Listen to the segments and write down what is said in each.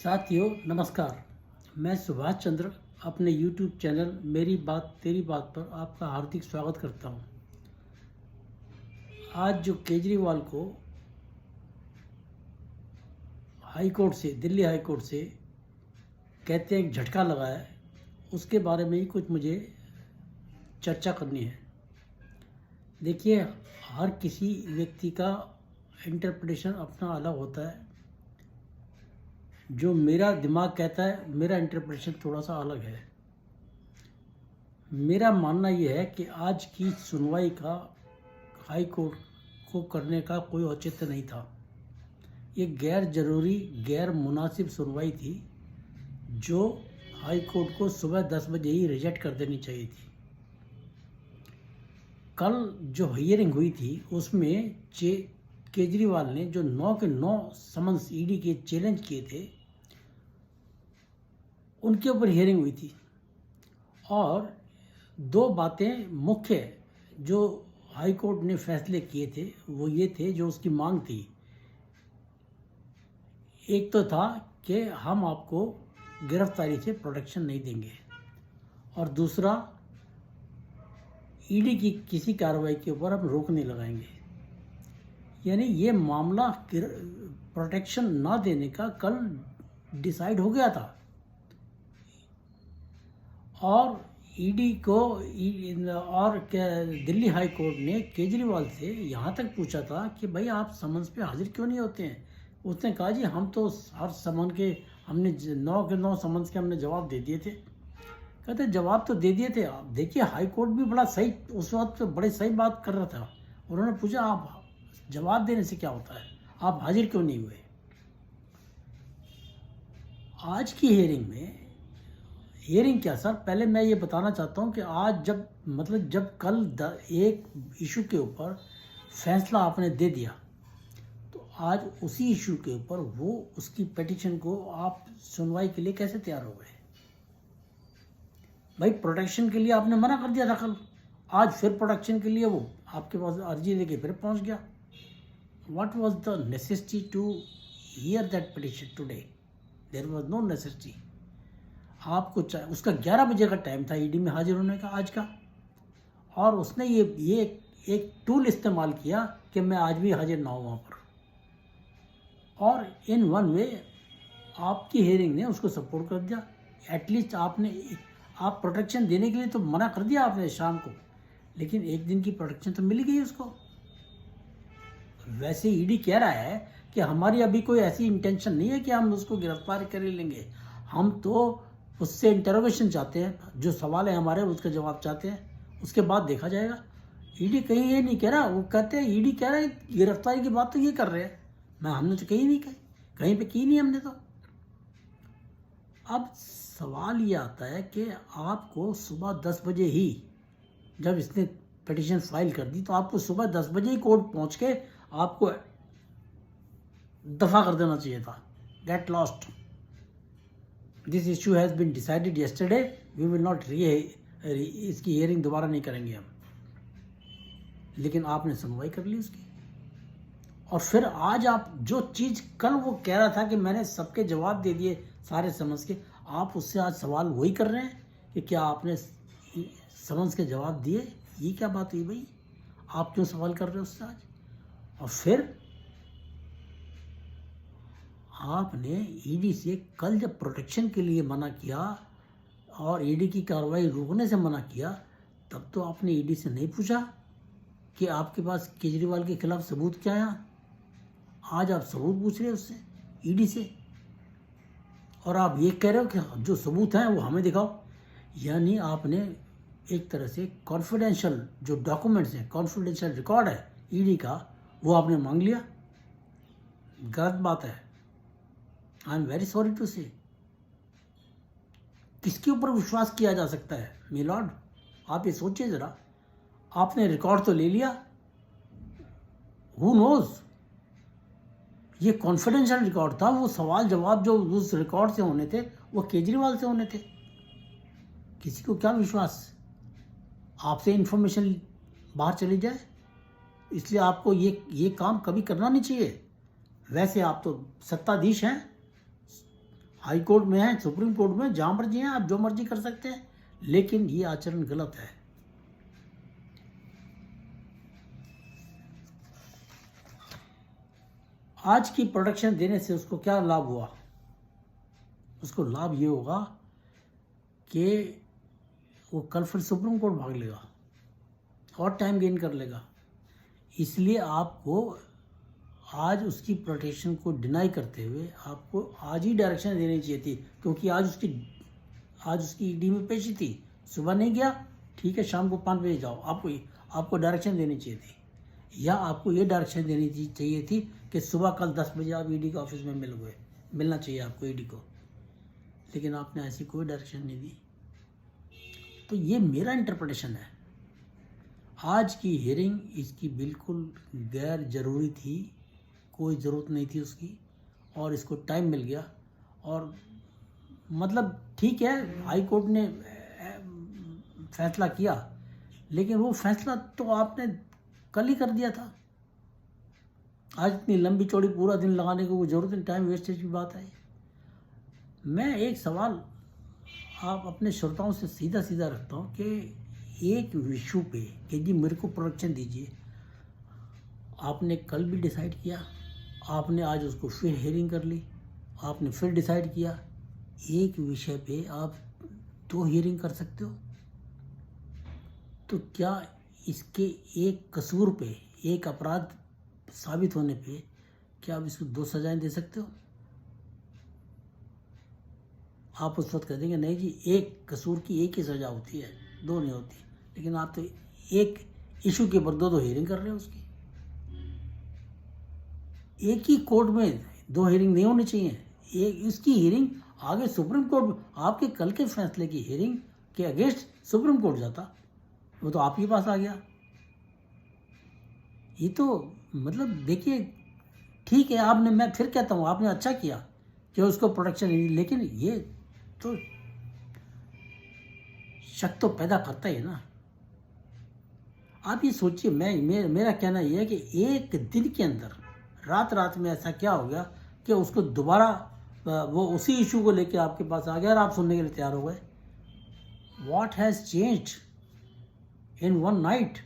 साथियों नमस्कार। मैं सुभाष चंद्र अपने YouTube चैनल मेरी बात तेरी बात पर आपका हार्दिक स्वागत करता हूं। आज जो केजरीवाल को दिल्ली हाई कोर्ट से कहते हैं एक झटका लगा है, उसके बारे में ही कुछ मुझे चर्चा करनी है। देखिए, हर किसी व्यक्ति का इंटरप्रिटेशन अपना अलग होता है। जो मेरा दिमाग कहता है, मेरा इंटरप्रिटेशन थोड़ा सा अलग है। मेरा मानना यह है कि आज की सुनवाई का हाई कोर्ट को करने का कोई औचित्य नहीं था। ये गैर जरूरी, गैर मुनासिब सुनवाई थी, जो हाई कोर्ट को सुबह 10 बजे ही रिजेक्ट कर देनी चाहिए थी। कल जो हियरिंग हुई थी उसमें केजरीवाल ने जो 9 के 9 समन्स ईडी के चैलेंज किए थे, उनके ऊपर हियरिंग हुई थी। और दो बातें मुख्य जो हाई कोर्ट ने फैसले किए थे वो ये थे, जो उसकी मांग थी। एक तो था कि हम आपको गिरफ्तारी से प्रोटेक्शन नहीं देंगे, और दूसरा ईडी की किसी कार्रवाई के ऊपर हम रोक नहीं लगाएंगे। यानी ये मामला प्रोटेक्शन ना देने का कल डिसाइड हो गया था। और ईडी को और दिल्ली हाई कोर्ट ने केजरीवाल से यहाँ तक पूछा था कि भाई आप समन्स पे हाजिर क्यों नहीं होते हैं। उसने कहा जी हम तो हर समन के हमने 9 के 9 समन्स के हमने जवाब दे दिए थे। कहते जवाब तो दे दिए थे। आप देखिए, हाई कोर्ट भी बड़ा सही, उस वक्त बड़े सही बात कर रहा था। उन्होंने पूछा आप जवाब देने से क्या होता है, आप हाजिर क्यों नहीं हुए। आज की हियरिंग क्या सर, पहले मैं ये बताना चाहता हूँ कि आज जब कल एक इशू के ऊपर फैसला आपने दे दिया, तो आज उसी इशू के ऊपर वो उसकी पिटीशन को आप सुनवाई के लिए कैसे तैयार हो गए। भाई प्रोटेक्शन के लिए आपने मना कर दिया था कल, आज फिर प्रोटेक्शन के लिए वो आपके पास अर्जी लेके फिर पहुंच गया। What was the necessity to hear that petition today? There was no necessity. आपको उसका 11 बजे का टाइम था ईडी में हाजिर होने का आज का, और उसने ये एक टूल इस्तेमाल किया कि मैं आज भी हाजिर ना हूँ वहाँ पर। और इन वन वे आपकी हियरिंग ने उसको सपोर्ट कर दिया। एटलीस्ट आप प्रोटेक्शन देने के लिए तो मना कर दिया आपने शाम को, लेकिन एक दिन की प्रोटेक्शन तो मिल गई उसको। वैसे ईडी कह रहा है कि हमारी अभी कोई ऐसी इंटेंशन नहीं है कि हम उसको गिरफ्तार कर लेंगे। हम तो उससे इंटरोगेशन चाहते हैं, जो सवाल है हमारे उसका जवाब चाहते हैं, उसके बाद देखा जाएगा। ईडी कहीं ये नहीं कह रहा, वो कहते हैं ईडी कह रहा है गिरफ्तारी की बात तो ये कर रहे हैं। हमने तो कहीं पे की नहीं हमने तो। अब सवाल ये आता है कि आपको सुबह 10 बजे ही, जब इसने पिटीशन फाइल कर दी, तो आपको सुबह 10 बजे ही कोर्ट पहुंच के आपको दफा कर देना चाहिए था। Get lost, this issue has been decided yesterday, we will not इसकी हियरिंग दोबारा नहीं करेंगे हम। लेकिन आपने सुनवाई कर ली उसकी, और फिर आज आप जो चीज़ कल वो कह रहा था कि मैंने सबके जवाब दे दिए सारे समन्स के, आप उससे आज सवाल वही कर रहे हैं कि क्या आपने समन्स के जवाब दिए। ये क्या बात हुई भाई, आप क्यों सवाल कर रहे हो उससे आज। और फिर आपने ईडी से कल जब प्रोटेक्शन के लिए मना किया और ईडी की कार्रवाई रोकने से मना किया, तब तो आपने ईडी से नहीं पूछा कि आपके पास केजरीवाल के खिलाफ सबूत क्या है। आज आप सबूत पूछ रहे हो उससे, ईडी से, और आप ये कह रहे हो कि जो सबूत हैं वो हमें दिखाओ। यानी आपने एक तरह से कॉन्फिडेंशियल जो डॉक्यूमेंट्स हैं, कॉन्फिडेंशियल रिकॉर्ड है ईडी का, वो आपने मांग लिया। गलत बात है। I am very sorry to say. किसके ऊपर विश्वास किया जा सकता है मे लॉर्ड, आप ये सोचिए जरा। आपने रिकॉर्ड तो ले लिया, हु नोज, ये कॉन्फिडेंशियल रिकॉर्ड था। वो सवाल जवाब जो उस रिकॉर्ड से होने थे वो केजरीवाल से होने थे। किसी को क्या विश्वास आपसे इंफॉर्मेशन बाहर चली जाए। इसलिए आपको ये काम कभी करना नहीं चाहिए। वैसे आप तो सत्ताधीश हैं, हाई कोर्ट में है, सुप्रीम कोर्ट में, जहाँ मर्जी हैं आप जो मर्जी कर सकते हैं, लेकिन ये आचरण गलत है। आज की प्रोडक्शन देने से उसको क्या लाभ हुआ? उसको लाभ ये होगा कि वो कल फिर सुप्रीम कोर्ट भाग लेगा और टाइम गेन कर लेगा। इसलिए आपको आज उसकी प्रोटेक्शन को डिनाई करते हुए आपको आज ही डायरेक्शन देनी चाहिए थी, क्योंकि आज उसकी ईडी में पेशी थी। सुबह नहीं गया, ठीक है, शाम को 5 बजे जाओ। आपको डायरेक्शन देनी चाहिए थी, या आपको ये डायरेक्शन देनी चाहिए थी कि सुबह कल 10 बजे आप ईडी के ऑफिस में मिलना चाहिए आपको ईडी को, लेकिन आपने ऐसी कोई डायरेक्शन नहीं दी। तो ये मेरा इंटरप्रिटेशन है। आज की हियरिंग इसकी बिल्कुल गैर ज़रूरी थी, कोई ज़रूरत नहीं थी उसकी, और इसको टाइम मिल गया। और मतलब ठीक है, हाई कोर्ट ने फैसला किया, लेकिन वो फैसला तो आपने कल ही कर दिया था। आज इतनी लंबी चौड़ी पूरा दिन लगाने की कोई ज़रूरत नहीं, टाइम वेस्टेज की बात है। मैं एक सवाल आप अपने श्रोताओं से सीधा सीधा रखता हूँ कि एक इशू पे कि जी मेरे को प्रोडक्शन दीजिए, आपने कल भी डिसाइड किया, आपने आज उसको फिर हियरिंग कर ली, आपने फिर डिसाइड किया। एक विषय पे आप 2 हियरिंग कर सकते हो, तो क्या इसके एक कसूर पे, एक अपराध साबित होने पे क्या आप इसको 2 सजाएं दे सकते हो? आप उस वक्त कह देंगे नहीं जी, एक कसूर की एक ही सजा होती है, 2 नहीं होती। लेकिन आप तो एक इशू के ऊपर 2 हियरिंग कर रहे हो उसकी। एक ही कोर्ट में 2 हियरिंग नहीं होनी चाहिए। एक इसकी हियरिंग आगे सुप्रीम कोर्ट, आपके कल के फैसले की हियरिंग के अगेंस्ट सुप्रीम कोर्ट जाता, वो तो आपके पास आ गया। ये तो मतलब देखिए, ठीक है, मैं फिर कहता हूँ आपने अच्छा किया कि उसको प्रोटेक्शन नहीं दी, लेकिन ये तो शक तो पैदा करता ही है ना। आप ये सोचिए, मेरा कहना यह है कि एक दिन के अंदर रात में ऐसा क्या हो गया कि उसको दोबारा वो उसी इशू को लेके आपके पास आ गया और आप सुनने के लिए तैयार हो गए। What has changed in one night?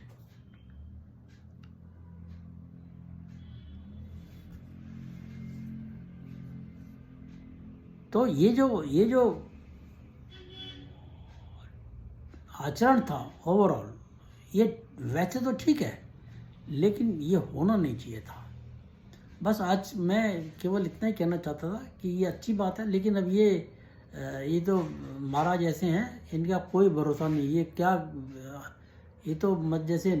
तो ये जो आचरण था ओवरऑल, ये वैसे तो ठीक है, लेकिन ये होना नहीं चाहिए था। बस आज मैं केवल इतना ही कहना चाहता था कि ये अच्छी बात है, लेकिन अब ये तो महाराज ऐसे हैं, इनका कोई भरोसा नहीं। ये तो जैसे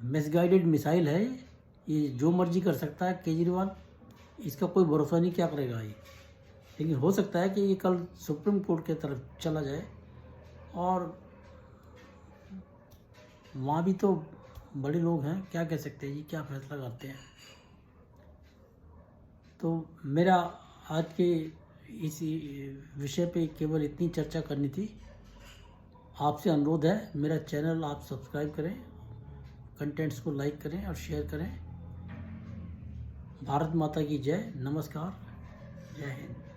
मिसगाइडेड मिसाइल है, ये जो मर्जी कर सकता है केजरीवाल, इसका कोई भरोसा नहीं क्या करेगा ये। लेकिन हो सकता है कि ये कल सुप्रीम कोर्ट के तरफ चला जाए और वहाँ भी तो बड़े लोग हैं, क्या कह सकते हैं जी, क्या फैसला करते हैं। तो मेरा आज के इस विषय पे केवल इतनी चर्चा करनी थी। आपसे अनुरोध है, मेरा चैनल आप सब्सक्राइब करें, कंटेंट्स को लाइक करें और शेयर करें। भारत माता की जय। नमस्कार, जय हिंद।